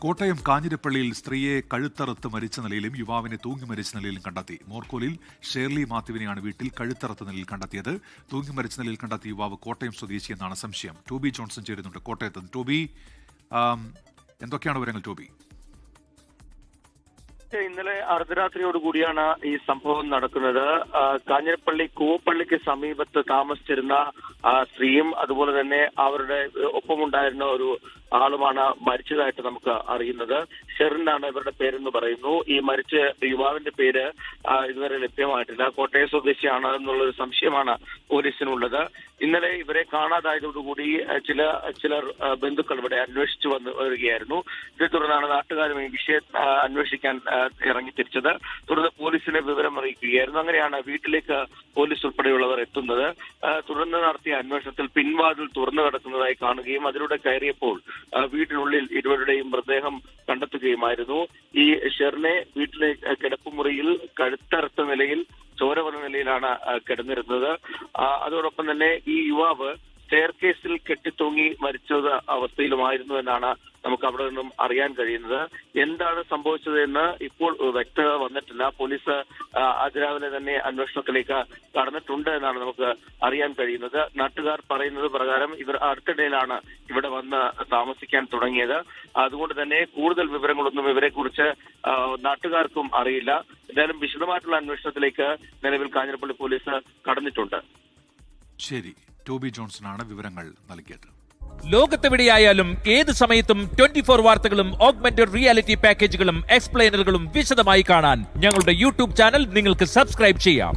കോട്ടയം കാഞ്ഞിരപ്പള്ളിയിൽ സ്ത്രീയെ കഴുത്തറുത്ത് മരിച്ച നിലയിലും യുവാവിനെ തൂങ്ങി മരിച്ച നിലയിലും കണ്ടെത്തി. മോർക്കോലിൽ ഷേർലി മാത്യുവിനെയാണ് വീട്ടിൽ കഴുത്തറുത്ത നിലയിൽ കണ്ടെത്തിയത്. തൂങ്ങി മരിച്ച നിലയിൽ കണ്ടെത്തിയ യുവാവ് കോട്ടയം സ്വദേശിയെന്നാണ് സംശയം. ടോബി ജോൺസൺ ചേരുന്നുണ്ട് കോട്ടയത്ത്. ടോബി, എന്തൊക്കെയാണ് വിവരങ്ങൾ ടോബി? ഇന്നലെ അർദ്ധരാത്രിയോടുകൂടിയാണ് ഈ സംഭവം നടക്കുന്നത്. കാഞ്ഞിരപ്പള്ളി കൂവപ്പള്ളിക്ക് സമീപത്ത് താമസിച്ചിരുന്ന സ്ത്രീയും അതുപോലെ തന്നെ അവരുടെ ഒപ്പമുണ്ടായിരുന്ന ഒരു ആളുമാണ് മരിച്ചതായിട്ട് നമുക്ക് അറിയുന്നത്. ഷെറിനാണ് ഇവരുടെ പേരെന്ന് പറയുന്നു. ഈ മരിച്ച യുവാവിന്റെ പേര് ഇതുവരെ ലഭ്യമായിട്ടില്ല. കോട്ടയം സ്വദേശിയാണ് എന്നുള്ളൊരു സംശയമാണ് പോലീസിനുള്ളത്. ഇന്നലെ ഇവരെ കാണാതായതോടുകൂടി ചിലർ ബന്ധുക്കൾ ഇവിടെ അന്വേഷിച്ചു വരികയായിരുന്നു. ഇതേ തുടർന്നാണ് നാട്ടുകാരും ഈ വിഷയം അന്വേഷിക്കാൻ ഇറങ്ങി തിരിച്ചത്. തുടർന്ന് പോലീസിനെ വിവരം അറിയിക്കുകയായിരുന്നു. അങ്ങനെയാണ് വീട്ടിലേക്ക് പോലീസ് ഉൾപ്പെടെയുള്ളവർ എത്തുന്നത്. തുടർന്ന് നടത്തിയ അന്വേഷണത്തിൽ പിൻവാതിൽ തുറന്നു കിടക്കുന്നതായി കാണുകയും അതിലൂടെ കയറിയപ്പോൾ വീട്ടിനുള്ളിൽ ഇരുവരുടെയും മൃതദേഹം കണ്ടെത്തുകയുമായിരുന്നു. ഈ ഷെറിനെ വീട്ടിലെ കിടപ്പുമുറിയിൽ കഴുത്തറുത്ത നിലയിൽ ചോര വന്ന നിലയിലാണ് കിടന്നിരുന്നത്. അതോടൊപ്പം തന്നെ ഈ യുവാവ് സ്റ്റെയർ കേസിൽ കെട്ടിത്തൂങ്ങി മരിച്ചത് അവസ്ഥയിലുമായിരുന്നു എന്നാണ് നമുക്ക് അവിടെ നിന്നും അറിയാൻ കഴിയുന്നത്. എന്താണ് സംഭവിച്ചതെന്ന് ഇപ്പോൾ വ്യക്തത വന്നിട്ടില്ല. പോലീസ് അതിരാവിലെ തന്നെ അന്വേഷണത്തിലേക്ക് കടന്നിട്ടുണ്ട് എന്നാണ് നമുക്ക് അറിയാൻ കഴിയുന്നത്. നാട്ടുകാർ പറയുന്നത് പ്രകാരം ഇവർ അടുത്തിടയിലാണ് ഇവിടെ വന്ന് താമസിക്കാൻ തുടങ്ങിയത്. അതുകൊണ്ട് തന്നെ കൂടുതൽ വിവരങ്ങളൊന്നും ഇവരെക്കുറിച്ച് നാട്ടുകാർക്കും അറിയില്ല. എന്തായാലും വിശദമായിട്ടുള്ള അന്വേഷണത്തിലേക്ക് നിലവിൽ കാഞ്ഞിരപ്പള്ളി പോലീസ് കടന്നിട്ടുണ്ട്. ശരി, ടോബി ജോൺസണാണ് വിവരങ്ങൾ നൽകിയത്. ലോകത്തെവിടെയായാലും ഏത് സമയത്തും 24 വാർത്തകളും ഓഗ്മെന്റഡ് റിയാലിറ്റി പാക്കേജുകളും എക്സ്പ്ലെയിനറുകളും വിശദമായി കാണാൻ ഞങ്ങളുടെ യൂട്യൂബ് ചാനൽ നിങ്ങൾക്ക് സബ്സ്ക്രൈബ് ചെയ്യാം.